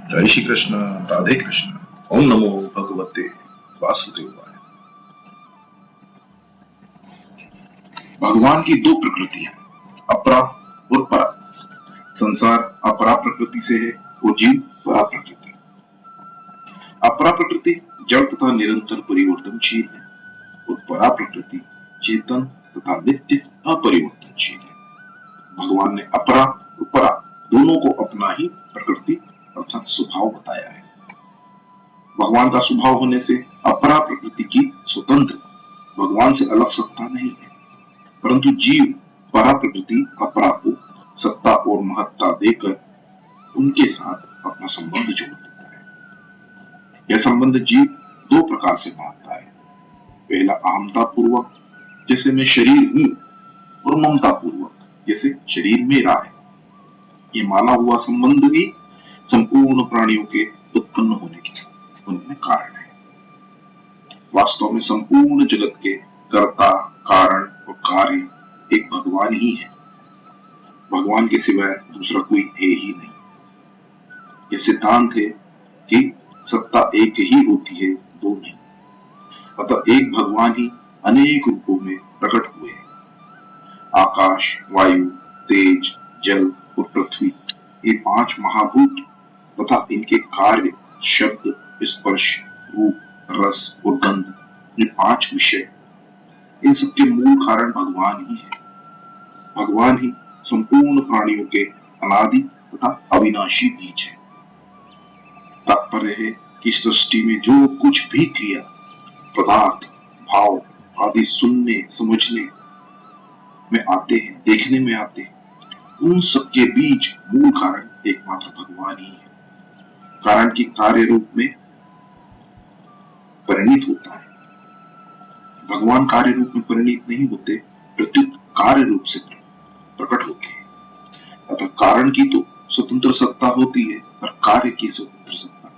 जय श्री कृष्ण। राधे कृष्ण। ओम नमो भगवते वासुदेवाय। भगवान की दो प्रकृतियां, अपरा और परा। संसार अपरा प्रकृति से है और जीव परा प्रकृति। अपरा प्रकृति जड़ तथा निरंतर परिवर्तनशील है और परा प्रकृति चेतन तथा नित्य अपरिवर्तनशील है। भगवान ने अपरा और परा दोनों को अपना ही प्रकृति अर्थात स्वभाव बताया है। भगवान का स्वभाव होने से अपरा प्रकृति की स्वतंत्र भगवान से अलग सत्ता नहीं है, परंतु जीव परा प्रकृति अपरा को सत्ता और महत्ता देकर उनके साथ अपना संबंध जोड़ देता है। यह संबंध जीव दो प्रकार से मानता है। पहला अहमता पूर्वक, जैसे मैं शरीर हूं, और ममता पूर्वक, जैसे शरीर मेरा है। ये माना हुआ संबंध ही संपूर्ण प्राणियों के उत्पन्न होने के उनमें कारण है। वास्तव में संपूर्ण जगत के कर्ता, कारण और कार्य एक भगवान ही है। भगवान के सिवाय दूसरा कोई है ही नहीं। यह सिद्धांत है कि सत्ता एक ही होती है, दो नहीं। अतः एक भगवान ही अनेक रूपों में प्रकट हुए हैं। आकाश, वायु, तेज, जल और पृथ्वी, ये पांच महाभूत तथा इनके कार्य, शब्द, स्पर्श, रूप, रस और गंध, ये पांच विषय, इन सबके मूल कारण भगवान ही है। भगवान ही संपूर्ण प्राणियों के अनादि तथा अविनाशी बीज है। तात्पर्य है कि सृष्टि में जो कुछ भी क्रिया, पदार्थ, भाव आदि सुनने समझने में आते हैं, देखने में आते हैं, उन सबके बीच मूल कारण एकमात्र भगवान ही है। कारण की कार्य रूप में परिणित होता है। भगवान कार्य रूप में परिणित नहीं होते, प्रत्युत कार्य रूप से प्रकट होते हैं। अतः कारण की तो स्वतंत्र सत्ता होती है, पर कार्य की स्वतंत्र सत्ता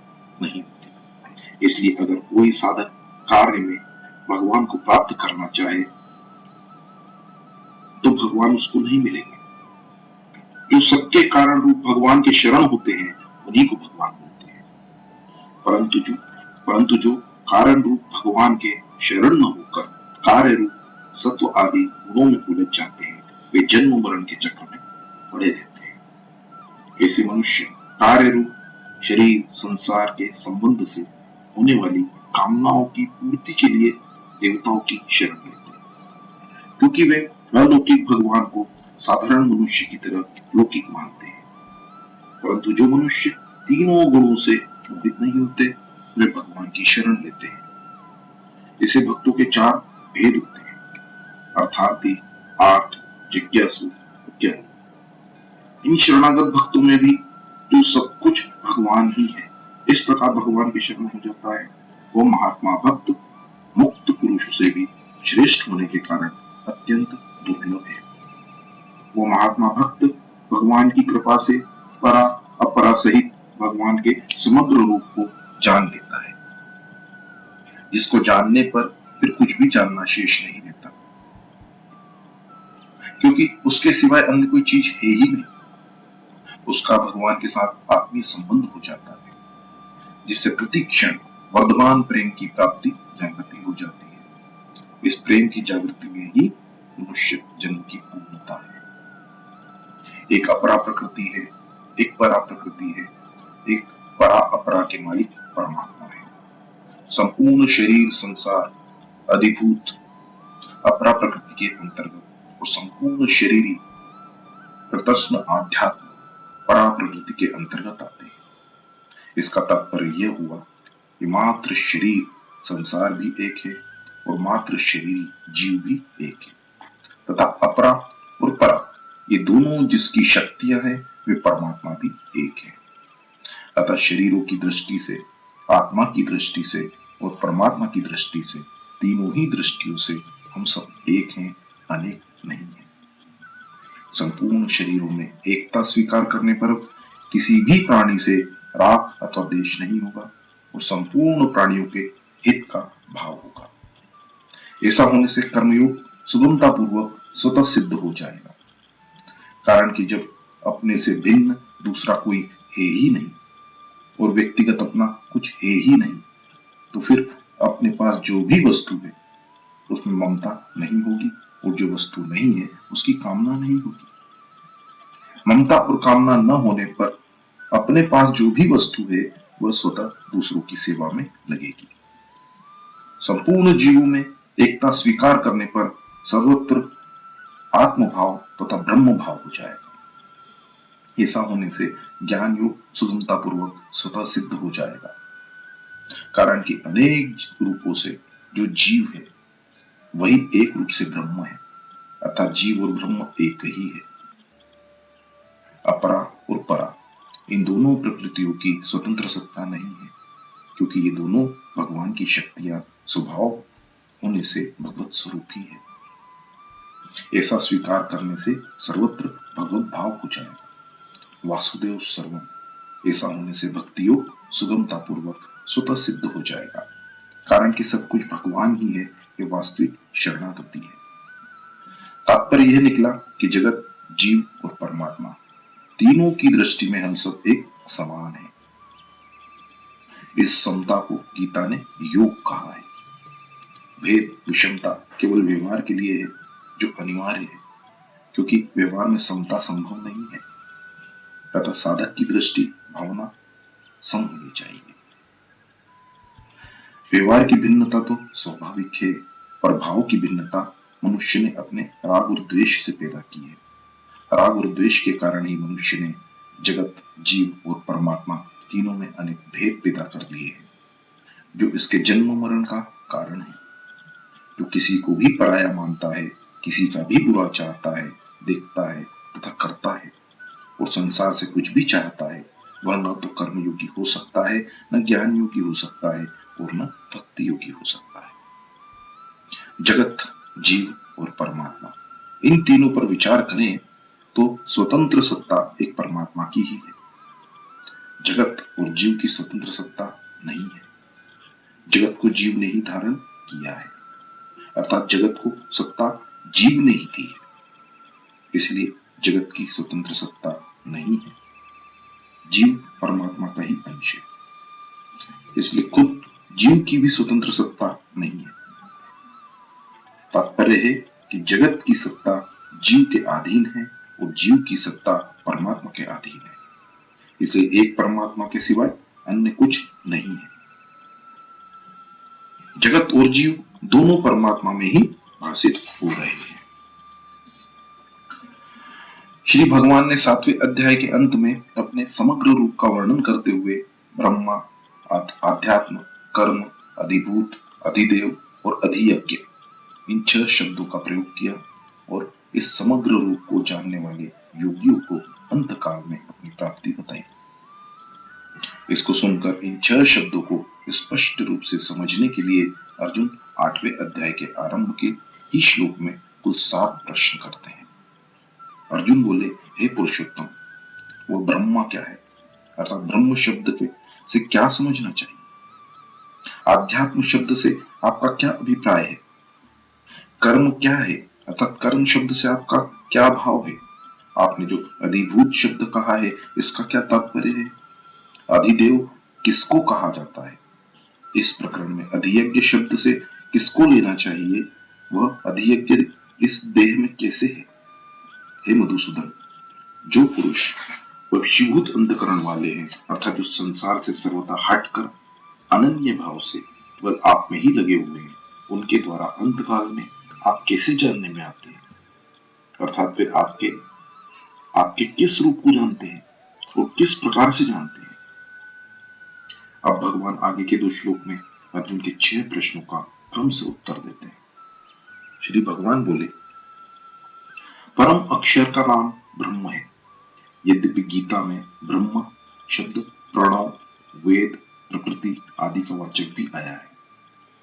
नहीं होती। इसलिए अगर कोई साधक कार्य में भगवान को प्राप्त करना चाहे तो भगवान उसको नहीं मिलेंगे। जो सबके कारण रूप भगवान के शरण होते हैं, उन्हीं को भगवान मिलते हैं। परंतु जो कारण रूप भगवान के शरण न होकर कार्य रूप सत्व आदि गुणों में उलझ जाते हैं, वे जन्म मरण के चक्र में पड़े रहते हैं। ऐसे मनुष्य कार्य रूप शरीर संसार के संबंध से होने वाली कामनाओं की पूर्ति के लिए देवताओं की शरण लेते हैं, क्योंकि वे अलौकिक भगवान को साधारण मनुष्य की तरह लौकिक मानते हैं। परंतु जो मनुष्य तीनों गुणों से मोहित नहीं होते, वे भगवान की शरण लेते हैं। इसे भक्तों के चार भेद होते हैं, अर्थार्थी, आर्त, जिज्ञासु, ज्ञानी। इन शरणागत भक्तों में भी जो सब कुछ भगवान ही है, इस प्रकार भगवान की शरण हो जाता है, वो महात्मा भक्त मुक्त पुरुष से भी श्रेष्ठ होने के कारण अत्यंत दुर्लभ है। वो महात्मा भक्त भगवान की कृपा से परा अपरा सहित भगवान के समग्र रूप को जान लेता है, जिसको जानने पर फिर कुछ भी जानना शेष नहीं रहता, क्योंकि उसके सिवाय अन्य कोई चीज है ही नहीं। उसका भगवान के साथ आत्मीय संबंध हो जाता है, जिससे प्रति क्षण वर्धमान प्रेम की प्राप्ति जागृति हो जाती है। इस प्रेम की जागृति में ही मनुष्य जन्म की पूर्णता है। एक अपरा प्रकृति है, एक परा प्रकृति है, एक परा अपरा के मालिक परमात्मा है। संपूर्ण शरीर संसार अधिभूत अपरा प्रकृति के अंतर्गत और संपूर्ण शरीरी प्रतस्म आध्यात्म परा प्रकृति के अंतर्गत आते हैं। इसका तात्पर्य यह हुआ कि मात्र शरीर संसार भी एक है और मात्र शरीर जीव भी एक है, तथा अपरा और परा ये दोनों जिसकी शक्तियां हैं, वे परमात्मा भी एक है। अतः शरीरों की दृष्टि से, आत्मा की दृष्टि से और परमात्मा की दृष्टि से, तीनों ही दृष्टियों से हम सब एक हैं, अनेक नहीं है। संपूर्ण शरीरों में एकता स्वीकार करने पर किसी भी प्राणी से राग अथवा द्वेष नहीं होगा और संपूर्ण प्राणियों के हित का भाव होगा। ऐसा होने से कर्मयोग सुगमता पूर्वक स्वतः सिद्ध हो जाएगा। कारण कि जब अपने से भिन्न दूसरा कोई है ही नहीं, और व्यक्तिगत अपना कुछ है ही नहीं, तो फिर अपने पास जो भी वस्तु है उसमें ममता नहीं होगी, और जो वस्तु नहीं है उसकी कामना नहीं होगी। ममता और कामना न होने पर अपने पास जो भी वस्तु है वह स्वतः दूसरों की सेवा में लगेगी। संपूर्ण जीवों में एकता स्वीकार करने पर सर्वत्र आत्मभाव तथा ब्रह्म भाव हो जाएगा। ऐसा होने से ज्ञान योग सुगमता पूर्वक स्वतः सिद्ध हो जाएगा, कारण कि अनेक रूपों से जो जीव है वही एक रूप से ब्रह्म है, अर्थात जीव और ब्रह्म एक ही है। अपरा और परा, इन दोनों प्रकृतियों की स्वतंत्र सत्ता नहीं है, क्योंकि ये दोनों भगवान की शक्तियां स्वभाव होने से भगवत स्वरूप ही है। ऐसा स्वीकार करने से सर्वत्र भगवत भाव हो जाएगा। वासुदेव सर्वम, ऐसा होने से भक्ति योग सुगमता पूर्वक स्वतः सिद्ध हो जाएगा, कारण कि सब कुछ भगवान ही है, ये वास्तविक शरणागति है। तात्पर्य यह निकला कि जगत, जीव और परमात्मा तीनों की दृष्टि में हम सब एक समान हैं। इस समता को गीता ने योग कहा है। भेद विषमता केवल व्यवहार के लिए है, जो अनिवार्य है, क्योंकि व्यवहार में समता संभव नहीं है। अतः साधक की दृष्टि भावना सम होनी चाहिए। व्यवहार की भिन्नता तो स्वाभाविक है, पर भाव की भिन्नता मनुष्य ने अपने राग और द्वेष से पैदा की है। राग और द्वेष के कारण ही मनुष्य ने जगत, जीव और परमात्मा तीनों में अनेक भेद पैदा कर लिए हैं, जो इसके जन्म मरण का कारण है। जो किसी को भी पराया मानता है, किसी का भी बुरा चाहता है, देखता है तथा करता है, और संसार से कुछ भी चाहता है, वह न तो कर्म योगी हो सकता है, न ज्ञान योगी हो सकता है, और न भक्ति योगी हो सकता है। जगत, जीव और परमात्मा, इन तीनों पर विचार करें तो स्वतंत्र सत्ता एक परमात्मा की ही है। जगत और जीव की स्वतंत्र सत्ता नहीं है। जगत को जीव ने ही धारण किया है, अर्थात जगत को सत्ता जीव ने ही दी है, इसलिए जगत की स्वतंत्र सत्ता नहीं है। जीव परमात्मा का ही अंश है, इसलिए खुद जीव की भी स्वतंत्र सत्ता नहीं है। तात्पर्य है कि जगत की सत्ता जीव के अधीन है और जीव की सत्ता परमात्मा के अधीन है, इसलिए एक परमात्मा के सिवाय अन्य कुछ नहीं है। जगत और जीव दोनों परमात्मा में ही भाषित हो रहे हैं। श्री भगवान ने 7वें अध्याय के अंत में अपने समग्र रूप का वर्णन करते हुए ब्रह्मा, आध्यात्म, कर्म, अधिभूत, अधिदेव और अधियज्ञ, इन 6 शब्दों का प्रयोग किया और इस समग्र रूप को जानने वाले योगियों को अंत काल में अपनी प्राप्ति बताई। इसको सुनकर इन 6 शब्दों को स्पष्ट रूप से समझने के लिए अर्जुन 8वें अध्याय के आरंभ के ही श्लोक में कुल 7 प्रश्न करते हैं। अर्जुन बोले, हे पुरुषोत्तम, वो ब्रह्मा क्या है, अर्थात ब्रह्म शब्द के से क्या समझना चाहिए? आध्यात्म शब्द से आपका क्या अभिप्राय है? कर्म क्या है, अर्थात कर्म शब्द से आपका क्या भाव है? आपने जो अधिभूत शब्द कहा है, इसका क्या तात्पर्य है? अधिदेव किसको कहा जाता है? इस प्रकरण में अधियज्ञ शब्द से किसको लेना चाहिए? वह अधियज्ञ इस देह में कैसे है? हे मधुसूदन, जो पुरुष वशीभूत अंतकरण वाले हैं, अर्थात जो संसार से सर्वथा हटकर अनन्य भाव से केवल आप में ही लगे हुए हैं, उनके द्वारा अंतकाल में आप कैसे जानने में आते हैं? अर्थात वे आपके किस रूप को जानते हैं और किस प्रकार से जानते हैं? अब भगवान आगे के 2 श्लोक में अर्जुन के 6 प्रश्नों का क्रम से उत्तर देते हैं। श्री भगवान बोले, परम अक्षर का नाम ब्रह्म है। यद्यपि गीता में ब्रह्म शब्द प्रणव, वेद, प्रकृति आदि का वाचक भी आया है,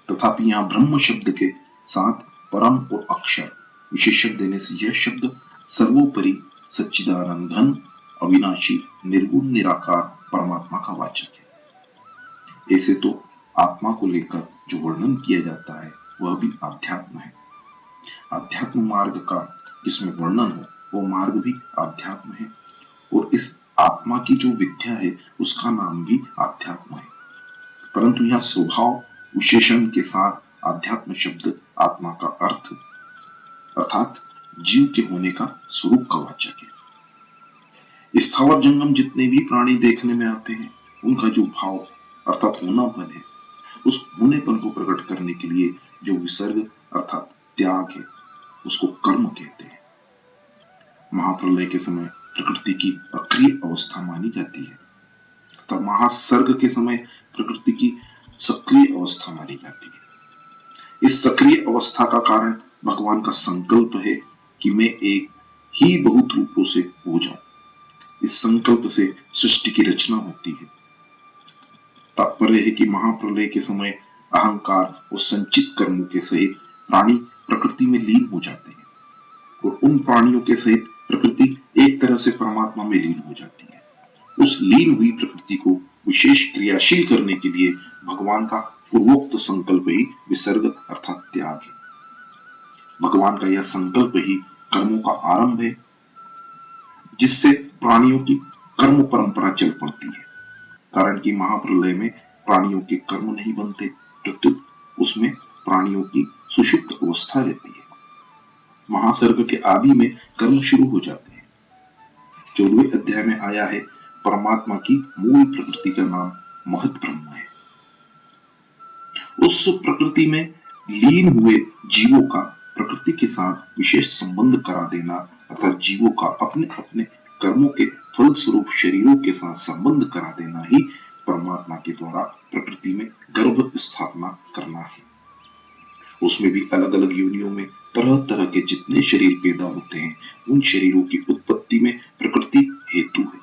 तथापि यहाँ ब्रह्म शब्द के साथ परम और अक्षर विशेषण देने से यह शब्द सर्वोपरि सच्चिदानंदन अविनाशी निर्गुण निराकार परमात्मा का वाचक है। ऐसे तो आत्मा को लेकर जो वर्णन किया जाता है वह भी आध्यात्म है। आध्यात्म मार्ग का जिसमें वर्णन हो वो मार्ग भी आध्यात्म है, और इस आत्मा की जो विद्या है उसका नाम भी आध्यात्म है, परंतु यहाँ स्वभाव विशेषण के साथ आध्यात्म शब्द आत्मा का अर्थ अर्थात जीव के होने का स्वरूप का वाचक है। स्थावर जंगम जितने भी प्राणी देखने में आते हैं उनका जो भाव अर्थात होनापन है, उस होनेपन को प्रकट करने के लिए जो विसर्ग अर्थात त्याग है उसको कर्म कहते हैं। महाप्रलय के समय प्रकृति की अक्रिय अवस्था मानी जाती है तथा महासर्ग के समय प्रकृति की सक्रिय अवस्था मानी जाती है। इस सक्रिय अवस्था का कारण भगवान का संकल्प है कि मैं एक ही बहुत रूपों से हो जाऊं। इस संकल्प से सृष्टि की रचना होती है। तात्पर्य है कि महाप्रलय के समय अहंकार और संचित कर्मों के सहित प्राणी प्रकृति में लीन हो जाते हैं और उन प्राणियों के सहित प्रकृति एक तरह से परमात्मा में लीन हो जाती है। उस लीन हुई प्रकृति को विशेष क्रियाशील करने के लिए भगवान का पूर्वोक्त संकल्प ही विसर्ग अर्थात त्याग है। भगवान का यह संकल्प ही कर्मों का आरंभ है, जिससे प्राणियों की कर्म परंपरा चल पड़ती है। कारण कि महाप्रलय में प्राणियों के कर्म नहीं बनते, प्रत्युत उसमें प्राणियों की सुषुप्त अवस्था रहती है। महासर्ग के आदि में कर्म शुरू हो जाते हैं। 14वें अध्याय में आया है परमात्मा की मूल प्रकृति का नाम महत ब्रह्म है। उस प्रकृति में लीन हुए जीवों का प्रकृति के साथ विशेष संबंध करा देना अर्थात जीवों का अपने अपने कर्मों के फलस्वरूप शरीरों के साथ संबंध करा देना ही परमात्मा के द्वारा प्रकृति में गर्भ स्थापना करना है। उसमें भी अलग अलग योनियों में तरह तरह के जितने शरीर पैदा होते हैं उन शरीरों की उत्पत्ति में प्रकृति हेतु है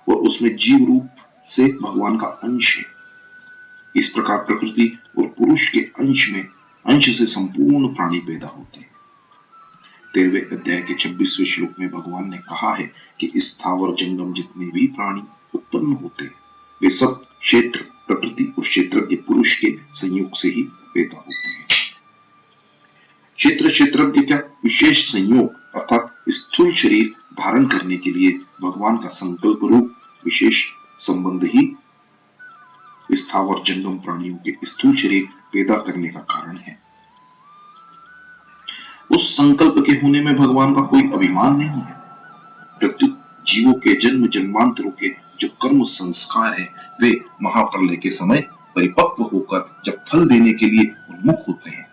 और उसमें जीव रूप से भगवान का अंश है। इस प्रकार प्रकृति और पुरुष के अंश से संपूर्ण प्राणी पैदा होते हैं। 13वें अध्याय के 26वें श्लोक में भगवान ने कहा है कि स्थावर जंगम जितने भी प्राणी उत्पन्न होते हैं वे सब क्षेत्र प्रकृति और क्षेत्रज्ञ पुरुष के संयोग से ही पैदा होते हैं। क्षेत्रज्ञ का विशेष संयोग अर्थात स्थूल शरीर धारण करने के लिए भगवान का संकल्प रूप विशेष संबंध ही स्थावर जंगम प्राणियों के स्थूल शरीर पैदा करने का कारण है। उस संकल्प के होने में भगवान का कोई अभिमान नहीं है, प्रत्युत जीवों के जन्म जन्मांतरों के जो कर्म संस्कार है वे महाप्रलय के समय परिपक्व होकर जब फल देने के लिए उन्मुख होते हैं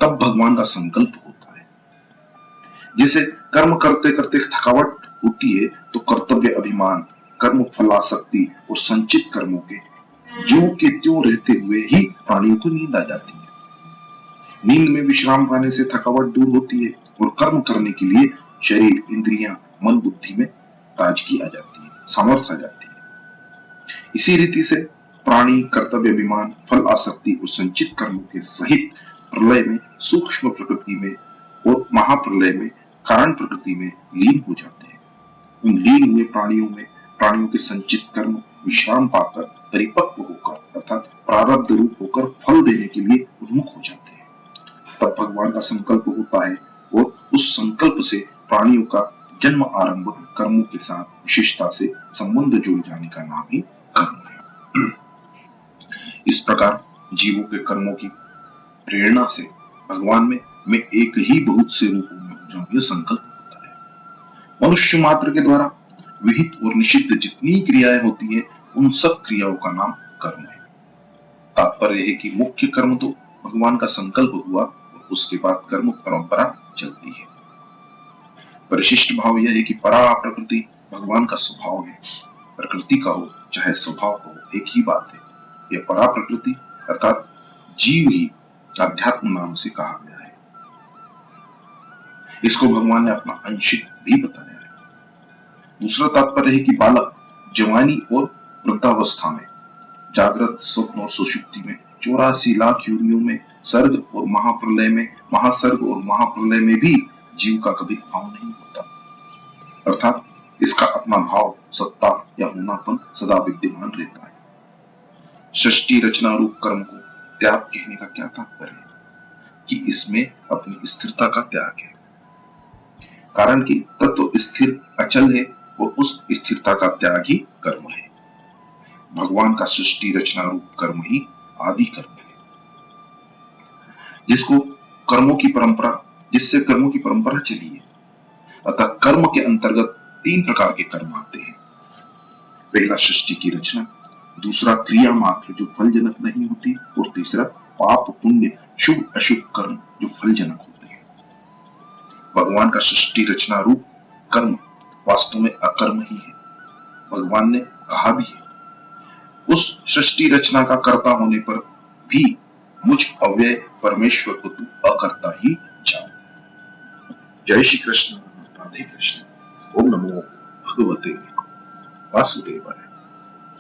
तब भगवान का संकल्प होता है। जैसे कर्म करते करते थकावट होती है तो कर्तव्य अभिमान, कर्म फलासक्ति और संचित कर्मों के ज्यों के त्यों रहते हुए ही प्राणियों को नींद आ जाती है। नींद में विश्राम पाने से थकावट दूर होती है और कर्म करने के लिए शरीर, इंद्रियां, मन, बुद्धि में ताजगी आ जाती है, सामर्थ्य आ जाती है। इसी रीति से प्राणी कर्तव्य अभिमान, फल आसक्ति और संचित कर्मों के सहित प्रलय में सूक्ष्म प्रकृति में और महाप्रलय में कारण प्रकृति में लीन हो जाते हैं। उन लीन हुए प्राणियों के संचित कर्म विश्राम पाकर परिपक्व होकर अर्थात प्रारब्ध रूप होकर फल देने के लिए उन्मुख हो जाते हैं। तब भगवान का संकल्प होता है और उस संकल्प से प्राणियों का जन्म आरंभ कर्मों के साथ विशेषता से संबंध जुड़ जाने का नाम ही कर्म है। इस प्रकार जीवों के कर्मों की प्रेरणा से भगवान में मैं एक ही बहुत से रूपों में हो जाऊं यह संकल्प होता है। मनुष्य मात्र के द्वारा विहित और निषिद्ध जितनी क्रियाएं होती है उन सब क्रियाओं का नाम कर्म है। तात्पर्य है कि मुख्य कर्म तो भगवान का संकल्प हुआ और उसके बाद कर्म परंपरा चलती है। परिशिष्ट भाव यह है कि परा प्रकृति भगवान का स्वभाव है। प्रकृति का हो चाहे स्वभाव का हो एक ही बात है। यह परा प्रकृति अर्थात जीव ही अध्यात्म नाम से कहा गया है। इसको भगवान ने अपना अंशिक भी बताया है। दूसरा तात्पर्य है कि बालक जवानी और वृद्धावस्था में, जागृत, स्वप्न और सुषुप्ति में, 84 लाख योनियों में, सर्ग और महाप्रलय में भी जीव का कभी भाव नहीं होता, अर्थात इसका अपना भाव, सत्ता या होनापन सदा विद्यमान रहता है। सृष्टि रचना रूप कर्म को त्याग कहने का क्या तात्पर्य है कि इसमें अपनी स्थिरता का त्याग है। कारण कि तत्व स्थिर अचल है वो उस स्थिरता का त्याग ही कर्म है। भगवान का सृष्टि रचना रूप कर्म ही आदि कर्म है। जिससे कर्मों की परंपरा चली है। अतः कर्म के अंतर्गत 3 प्रकार के कर्म आते हैं। पहला सृष्टि की रचना, दूसरा क्रिया मात्र जो फलजनक नहीं होती, और तीसरा पाप पुण्य शुभ अशुभ कर्म जो फलजनक होते हैं। भगवान का सृष्टि रचना रूप कर्म वास्तव में अकर्म ही है। भगवान ने कहा भी है, उस सृष्टि रचना का कर्ता होने पर भी मुझ अव्यय परमेश्वर को तू अकर्ता ही जान। जय श्री कृष्ण, राधे कृष्ण। ओम नमो भगवते वासुदेवाय।